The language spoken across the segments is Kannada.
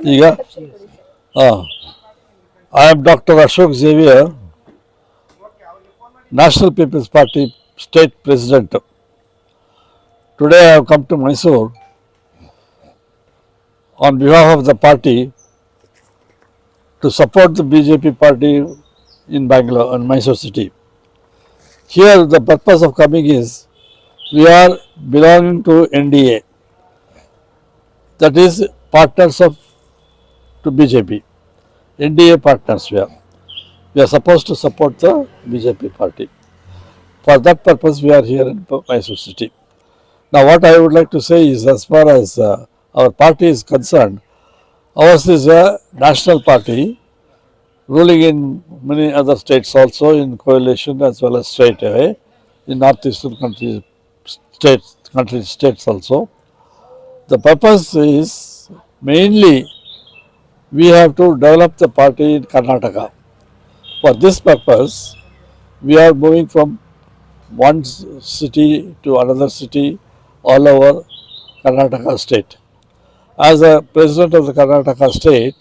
Yeah. I am Dr. Ashok Xavier, National People's Party State President. Today I have come to Mysore on behalf of the party to support the BJP party in Bangalore and Mysore city. Here the purpose of coming is we are belonging to NDA, that is partners of to BJP. NDA partners we are. We are supposed to support the BJP party. For that purpose we are here in Mysore city. Now what I would like to say is, as far as our party is concerned, ours is a national party ruling in many other states also in coalition as well as straight away in northeastern states also. The purpose is mainly we have to develop the party in Karnataka. For this purpose, we are moving from one city to another city all over Karnataka state. As a president of the Karnataka state,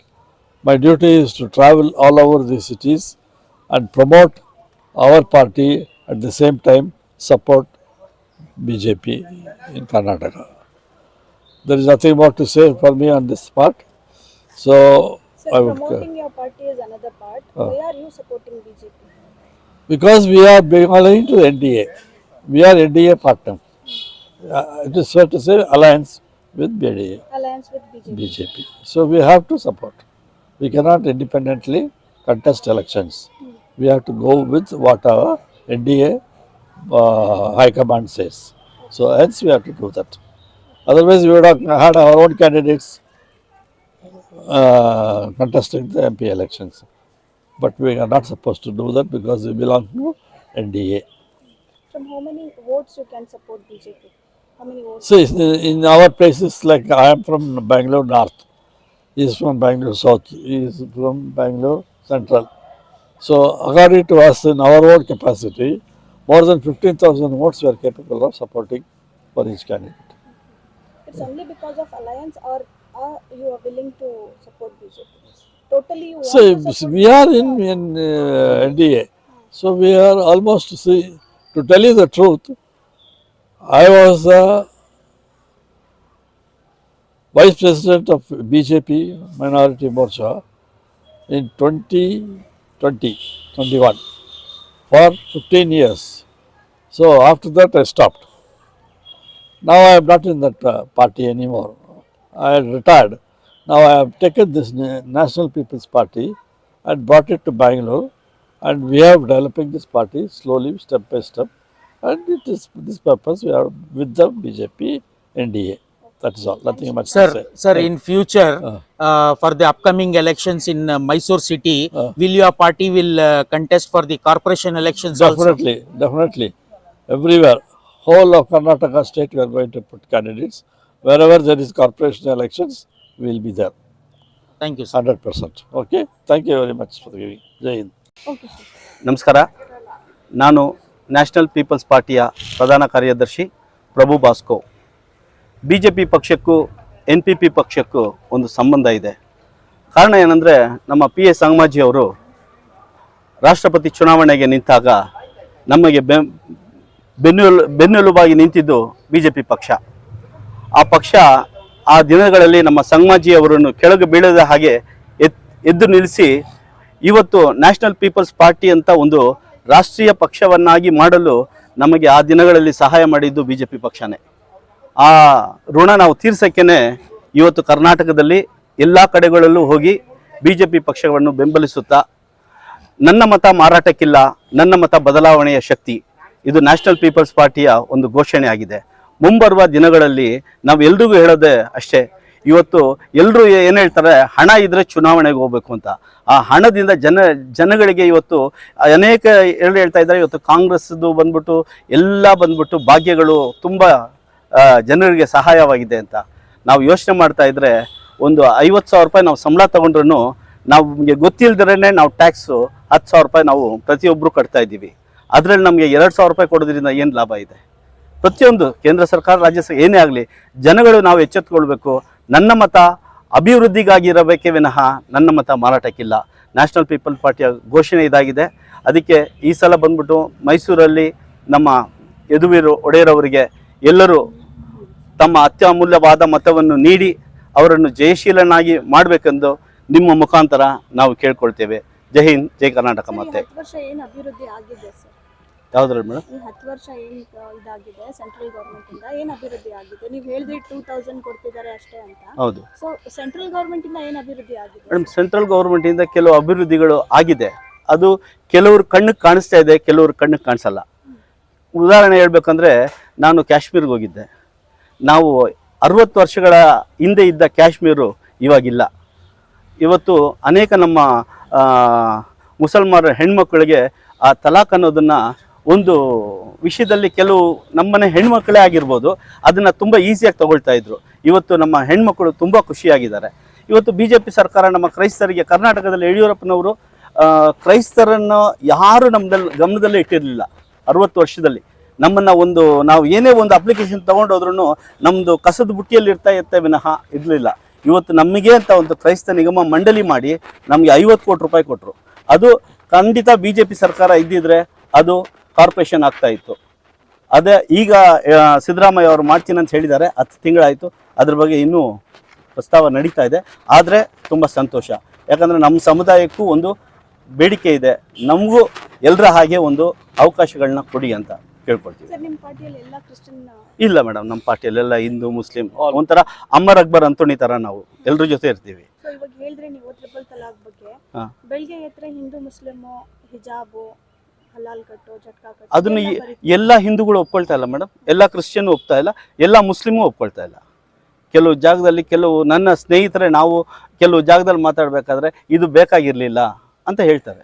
my duty is to travel all over the cities and promote our party, at the same time support BJP in Karnataka. There is nothing more to say for me on this part. So Sir, I would, promoting your party is another part. Why are you supporting BJP? because we are belonging to NDA. We are NDA partner. It is fair to say alliance with BDA, Alliance with BJP. BJP. So we have to support. We cannot independently contest elections. We have to go with what our NDA High Command says. So hence we have to do that. Otherwise, we would have had our own candidates contesting the MP elections. But we are not supposed to do that because we belong to NDA. From how many votes you can support BJP? How many votes? So in our places, like I am from Bangalore North, he is from Bangalore South, he is from Bangalore Central. So according to us, in our own capacity, more than 15,000 votes we are capable of supporting for each candidate. It's only because of alliance, or you are willing to support BJP? Totally you want So to support we are BJP in NDA. So we are almost, see, to tell you the truth, I was Vice President of BJP Minority Morcha in 2021 for 15 years. So after that I stopped. Now I am not in that party anymore. I retired. Now I have taken this National People's Party and brought it to Bangalore, and we are developing this party slowly, step by step. And it is for this purpose we are with the BJP NDA. That is all. Nothing much to say. Sir, in future, for the upcoming elections in Mysore city, will your party will contest for the corporation elections also? Definitely. Everywhere. Whole of Karnataka state we are going to put candidates. Wherever there is corporation elections, we will be there. Thank you, sir. 100%. Okay. Thank you very much for giving. Jai Hind. Okay, sir. ನಮಸ್ಕಾರ. ನಾನು ನ್ಯಾಷನಲ್ ಪೀಪಲ್ಸ್ ಪಾರ್ಟಿಯ ಪ್ರಧಾನ ಕಾರ್ಯದರ್ಶಿ ಪ್ರಭು ಬಾಸ್ಕೋ. BJP ಪಕ್ಷಕ್ಕೂ NPP ಪಕ್ಷಕ್ಕೂ ಒಂದು ಸಂಬಂಧ ಇದೆ. ಕಾರಣ ಏನಂದರೆ, ನಮ್ಮ PA ಸಂಗಮಾಜಿ ಅವರು ರಾಷ್ಟ್ರಪತಿ ಚುನಾವಣೆಗೆ ನಿಂತಾಗ ನಮಗೆ ಬೆನ್ನೆಲುಬಾಗಿ ನಿಂತಿದ್ದು BJP ಪಕ್ಷ. ಆ ಪಕ್ಷ ಆ ದಿನಗಳಲ್ಲಿ ನಮ್ಮ ಸಂಗಮಾಜಿ ಅವರನ್ನು ಕೆಳಗೆ ಬೀಳದ ಹಾಗೆ ಎದ್ದು ನಿಲ್ಲಿಸಿ ಇವತ್ತು ನ್ಯಾಷನಲ್ ಪೀಪಲ್ಸ್ ಪಾರ್ಟಿ ಅಂತ ಒಂದು ರಾಷ್ಟ್ರೀಯ ಪಕ್ಷವನ್ನಾಗಿ ಮಾಡಲು ನಮಗೆ ಆ ದಿನಗಳಲ್ಲಿ ಸಹಾಯ ಮಾಡಿದ್ದು BJP ಪಕ್ಷನೇ. ಆ ಋಣ ನಾವು ತೀರ್ಸೋಕ್ಕೇ ಇವತ್ತು ಕರ್ನಾಟಕದಲ್ಲಿ ಎಲ್ಲ ಕಡೆಗಳಲ್ಲೂ ಹೋಗಿ BJP ಪಕ್ಷವನ್ನು ಬೆಂಬಲಿಸುತ್ತಾ, ನನ್ನ ಮತ ಮಾರಾಟಕ್ಕಿಲ್ಲ, ನನ್ನ ಮತ ಬದಲಾವಣೆಯ ಶಕ್ತಿ, ಇದು ನ್ಯಾಷನಲ್ ಪೀಪಲ್ಸ್ ಪಾರ್ಟಿಯ ಒಂದು ಘೋಷಣೆ ಆಗಿದೆ. ಮುಂಬರುವ ದಿನಗಳಲ್ಲಿ ನಾವು ಎಲ್ರಿಗೂ ಹೇಳೋದೇ ಅಷ್ಟೇ, ಇವತ್ತು ಎಲ್ಲರೂ ಏನು ಹೇಳ್ತಾರೆ, ಹಣ ಇದ್ದರೆ ಚುನಾವಣೆಗೆ ಹೋಗಬೇಕು ಅಂತ. ಆ ಹಣದಿಂದ ಜನಗಳಿಗೆ ಇವತ್ತು ಅನೇಕ ಹೇಳ್ತಾ ಇದ್ದಾರೆ, ಇವತ್ತು ಕಾಂಗ್ರೆಸ್ದು ಬಂದ್ಬಿಟ್ಟು ಎಲ್ಲ ಬಂದ್ಬಿಟ್ಟು ಭಾಗ್ಯಗಳು ತುಂಬ ಜನರಿಗೆ ಸಹಾಯವಾಗಿದೆ ಅಂತ. ನಾವು ಯೋಚನೆ ಮಾಡ್ತಾ ಇದ್ದರೆ, ಒಂದು 50,000 ರೂಪಾಯಿ ನಾವು ಸಂಬಳ ತೊಗೊಂಡ್ರೂ ನಮಗೆ ಗೊತ್ತಿಲ್ಲದ್ರೇ ನಾವು ಟ್ಯಾಕ್ಸು 10,000 ರೂಪಾಯಿ ನಾವು ಪ್ರತಿಯೊಬ್ಬರು ಕಟ್ತಾ ಇದ್ದೀವಿ. ಅದರಲ್ಲಿ ನಮಗೆ 2,000 ರೂಪಾಯಿ ಕೊಡೋದ್ರಿಂದ ಏನು ಲಾಭ ಇದೆ? ಪ್ರತಿಯೊಂದು ಕೇಂದ್ರ ಸರ್ಕಾರ, ರಾಜ್ಯ ಸರ್ಕಾರ ಏನೇ ಆಗಲಿ, ಜನಗಳು ನಾವು ಎಚ್ಚೆತ್ತುಕೊಳ್ಬೇಕು. ನನ್ನ ಮತ ಅಭಿವೃದ್ಧಿಗಾಗಿ ಇರಬೇಕೇ ವಿನಃ ನನ್ನ ಮತ ಮಾರಾಟಕ್ಕಿಲ್ಲ. ನ್ಯಾಷನಲ್ ಪೀಪಲ್ ಪಾರ್ಟಿಯ ಘೋಷಣೆ ಇದಾಗಿದೆ. ಅದಕ್ಕೆ ಈ ಸಲ ಬಂದ್ಬಿಟ್ಟು ಮೈಸೂರಲ್ಲಿ ನಮ್ಮ ಯದುವೀರ್ ಒಡೆಯರವರಿಗೆ ಎಲ್ಲರೂ ತಮ್ಮ ಅತ್ಯಮೂಲ್ಯವಾದ ಮತವನ್ನು ನೀಡಿ ಅವರನ್ನು ಜಯಶೀಲನಾಗಿ ಮಾಡಬೇಕೆಂದು ನಿಮ್ಮ ಮುಖಾಂತರ ನಾವು ಕೇಳ್ಕೊಳ್ತೇವೆ. ಜೈ ಹಿಂದ್, ಜೈ ಕರ್ನಾಟಕ. ಮತ್ತೆ 10 ವರ್ಷ ಏನು ಅಭಿವೃದ್ಧಿ ಆಗಿದೆ ಸರ್? ಯಾವುದ್ರಲ್ಲಿ ಮೇಡಮ್? ಈ 10 ವರ್ಷ ಏನು ಇದಾಗಿದೆ ಸೆಂಟ್ರಲ್ ಗವರ್ಮೆಂಟ್ ಇಂದ ಏನು ಅಭಿವೃದ್ಧಿ ಆಗಿದೆ? ನೀವು ಹೇಳಿದ್ರಿ 2000 ಕೊಡ್ತಿದ್ದಾರೆ ಅಷ್ಟೇ ಅಂತ. ಹೌದು ಸೊ ಸೆಂಟ್ರಲ್ ಗವರ್ಮೆಂಟ್ ಇಂದ ಏನು ಅಭಿವೃದ್ಧಿ ಆಗಿದೆ? ಮೇಡಮ್, ಸೆಂಟ್ರಲ್ ಗೌರ್ಮೆಂಟಿಂದ ಕೆಲವು ಅಭಿವೃದ್ಧಿಗಳು ಆಗಿದೆ. ಅದು ಕೆಲವ್ರ ಕಣ್ಣಿಗೆ ಕಾಣಿಸ್ತಾ ಇದೆ, ಕೆಲವ್ರ ಕಣ್ಣಿಗೆ ಕಾಣಿಸಲ್ಲ. ಉದಾಹರಣೆ ಹೇಳ್ಬೇಕಂದ್ರೆ, ನಾನು ಕಾಶ್ಮೀರ್ಗೆ ಹೋಗಿದ್ದೆ. ನಾವು 60 ವರ್ಷಗಳ ಹಿಂದೆ ಇದ್ದ ಕಾಶ್ಮೀರು ಇವಾಗಿಲ್ಲ. ಇವತ್ತು ಅನೇಕ ನಮ್ಮ ಮುಸಲ್ಮಾನರ ಹೆಣ್ಮಕ್ಳಿಗೆ ಆ ತಲಾಕ್ ಅನ್ನೋದನ್ನು ಒಂದು ವಿಷಯದಲ್ಲಿ ಕೆಲವು ನಮ್ಮನೆ ಹೆಣ್ಮಕ್ಳೇ ಆಗಿರ್ಬೋದು ಅದನ್ನು ತುಂಬ ಈಸಿಯಾಗಿ ತಗೊಳ್ತಾ ಇದ್ರು. ಇವತ್ತು ನಮ್ಮ ಹೆಣ್ಮಕ್ಳು ತುಂಬ ಖುಷಿಯಾಗಿದ್ದಾರೆ. ಇವತ್ತು BJP ಸರ್ಕಾರ ನಮ್ಮ ಕ್ರೈಸ್ತರಿಗೆ ಕರ್ನಾಟಕದಲ್ಲಿ ಯಡಿಯೂರಪ್ಪನವರು ಕ್ರೈಸ್ತರನ್ನು ಯಾರು ಗಮನದಲ್ಲೇ ಇಟ್ಟಿರಲಿಲ್ಲ. 60 ವರ್ಷದಲ್ಲಿ ನಮ್ಮನ್ನು ನಾವು ಏನೇ ಒಂದು ಅಪ್ಲಿಕೇಶನ್ ತೊಗೊಂಡೋದ್ರೂ ನಮ್ಮದು ಕಸದ ಬುಟ್ಟಿಯಲ್ಲಿ ಇರ್ತಾ ವಿನಃ ಇರಲಿಲ್ಲ. ಇವತ್ತು ನಮಗೆ ಅಂತ ಒಂದು ಕ್ರೈಸ್ತ ನಿಗಮ ಮಂಡಳಿ ಮಾಡಿ ನಮಗೆ 50 ಕೋಟಿ ರೂಪಾಯಿ ಕೊಟ್ಟರು. ಅದು ಖಂಡಿತ BJP ಸರ್ಕಾರ ಇದ್ದಿದ್ರೆ ಅದು ಕಾರ್ಪೊರೇಷನ್ ಆಗ್ತಾ ಇತ್ತು. ಅದೇ ಈಗ ಸಿದ್ದರಾಮಯ್ಯ ಅವರು ಮಾಡ್ತೀನಿ ಅಂತ ಹೇಳಿದ್ದಾರೆ. 10 ತಿಂಗಳಾಯಿತು. ಅದ್ರ ಬಗ್ಗೆ ಇನ್ನೂ ಪ್ರಸ್ತಾವ ನಡೀತಾ ಇದೆ. ಆದರೆ ತುಂಬ ಸಂತೋಷ, ಯಾಕಂದರೆ ನಮ್ಮ ಸಮುದಾಯಕ್ಕೂ ಒಂದು ಬೇಡಿಕೆ ಇದೆ. ನಮಗೂ ಎಲ್ಲರ ಹಾಗೆ ಒಂದು ಅವಕಾಶಗಳನ್ನ ಕೊಡಿ ಅಂತ ಕೇಳ್ಕೊಳ್ತೀವಿ. ಸರ್, ನಿಮ್ಮ ಪಾರ್ಟಿಯಲ್ಲಿ ಎಲ್ಲ ಕ್ರಿಶ್ಚಿಯನ್? ಇಲ್ಲ ಮೇಡಮ್, ನಮ್ಮ ಪಾರ್ಟಿಯಲ್ಲೆಲ್ಲ ಹಿಂದೂ ಮುಸ್ಲಿಂ ಒಂಥರ ಅಮ್ಮರ್ ಅಕ್ಬರ್ ಅಂತೋಣಿ ಥರ ನಾವು ಎಲ್ಲರ ಜೊತೆ ಇರ್ತೀವಿ. ಸೊ ಇವಾಗ ಹೇಳಿದ್ರೆ ನೀವು ಟ್ರಿಪಲ್ ತಲಾಕ್ ಬಗ್ಗೆ, ಹಾ. ಬೆಳಗ್ಗೆ ಎತ್ತರ ಹಿಂದೂ ಮುಸ್ಲಿಮು ಹಿಜಾಬು ಹಲಾಲ್ ಕಟ್ಟು ಜಟ್ಕಾ ಕಟ್ಟು ಅದನ್ನು ಎಲ್ಲ ಬರೀತಾರೆ. ಎಲ್ಲ ಹಿಂದೂಗಳು ಒಪ್ಕೊಳ್ತಾ ಇಲ್ಲ ಮೇಡಮ್, ಎಲ್ಲ ಕ್ರಿಶ್ಚಿಯನ್ ಒಪ್ತಾ ಇಲ್ಲ, ಎಲ್ಲ ಮುಸ್ಲಿಮು ಒಪ್ಕೊಳ್ತಾ ಇಲ್ಲ. ಕೆಲವು ಜಾಗದಲ್ಲಿ ನನ್ನ ಸ್ನೇಹಿತರೆ ನಾವು ಕೆಲವು ಜಾಗದಲ್ಲಿ ಮಾತಾಡಬೇಕಾದ್ರೆ ಇದು ಬೇಕಾಗಿರಲಿಲ್ಲ ಅಂತ ಹೇಳ್ತಾರೆ.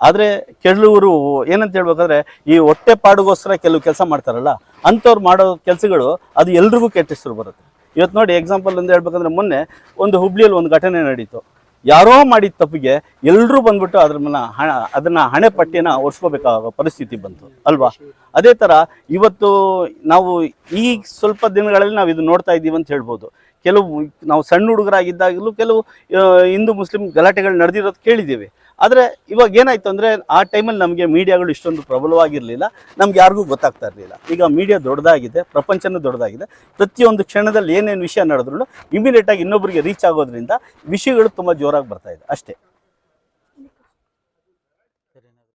ಆದರೆ ಕೆಲವರು ಏನಂತ ಹೇಳ್ಬೇಕಾದ್ರೆ ಈ ಹೊಟ್ಟೆ ಪಾಡಿಗೋಸ್ಕರ ಕೆಲವು ಕೆಲಸ ಮಾಡ್ತಾರಲ್ಲ, ಅಂಥವ್ರು ಮಾಡೋ ಕೆಲಸಗಳು ಅದು ಎಲ್ರಿಗೂ ಕೆಟ್ಟ ಹೆಸರು ಬರುತ್ತೆ. ಇವತ್ತು ನೋಡಿ, ಎಕ್ಸಾಂಪಲ್ ಅಂತ ಹೇಳ್ಬೇಕಂದ್ರೆ, ಮೊನ್ನೆ ಒಂದು ಹುಬ್ಳಿಯಲ್ಲಿ ಒಂದು ಘಟನೆ ನಡೀತು. ಯಾರೋ ಮಾಡಿದ ತಪ್ಪಿಗೆ ಎಲ್ಲರೂ ಬಂದ್ಬಿಟ್ಟು ಅದನ್ನ ಹಣೆ ಪಟ್ಟಿನ ಒರೆಸ್ಕೋಬೇಕಾಗೋ ಪರಿಸ್ಥಿತಿ ಬಂತು ಅಲ್ವಾ? ಅದೇ ಥರ ಇವತ್ತು ನಾವು ಈ ಸ್ವಲ್ಪ ದಿನಗಳಲ್ಲಿ ನಾವು ಇದು ನೋಡ್ತಾ ಇದ್ದೀವಿ ಅಂತ ಹೇಳ್ಬೋದು. ನಾವು ಸಣ್ಣ ಹುಡುಗರಾಗಿದ್ದಾಗಲೂ ಕೆಲವು ಹಿಂದೂ ಮುಸ್ಲಿಂ ಗಲಾಟೆಗಳು ನಡೆದಿರೋದು ಕೇಳಿದ್ದೀವಿ. ಆದರೆ ಇವಾಗ ಏನಾಯ್ತು ಅಂದರೆ, ಆ ಟೈಮಲ್ಲಿ ನಮಗೆ ಮೀಡಿಯಾಗಳು ಇಷ್ಟೊಂದು ಪ್ರಬಲವಾಗಿರಲಿಲ್ಲ, ನಮ್ಗೆ ಯಾರಿಗೂ ಗೊತ್ತಾಗ್ತಾ ಇರಲಿಲ್ಲ. ಈಗ ಮೀಡಿಯಾ ದೊಡ್ಡದಾಗಿದೆ, ಪ್ರಪಂಚನೂ ದೊಡ್ಡದಾಗಿದೆ. ಪ್ರತಿಯೊಂದು ಕ್ಷಣದಲ್ಲಿ ಏನೇನು ವಿಷಯ ನಡೆದ್ರೂ ಇಮಿಡಿಯೇಟಾಗಿ ಇನ್ನೊಬ್ಬರಿಗೆ ರೀಚ್ ಆಗೋದ್ರಿಂದ ವಿಷಯಗಳು ತುಂಬ ಜೋರಾಗಿ ಬರ್ತಾ ಇದೆ ಅಷ್ಟೇ.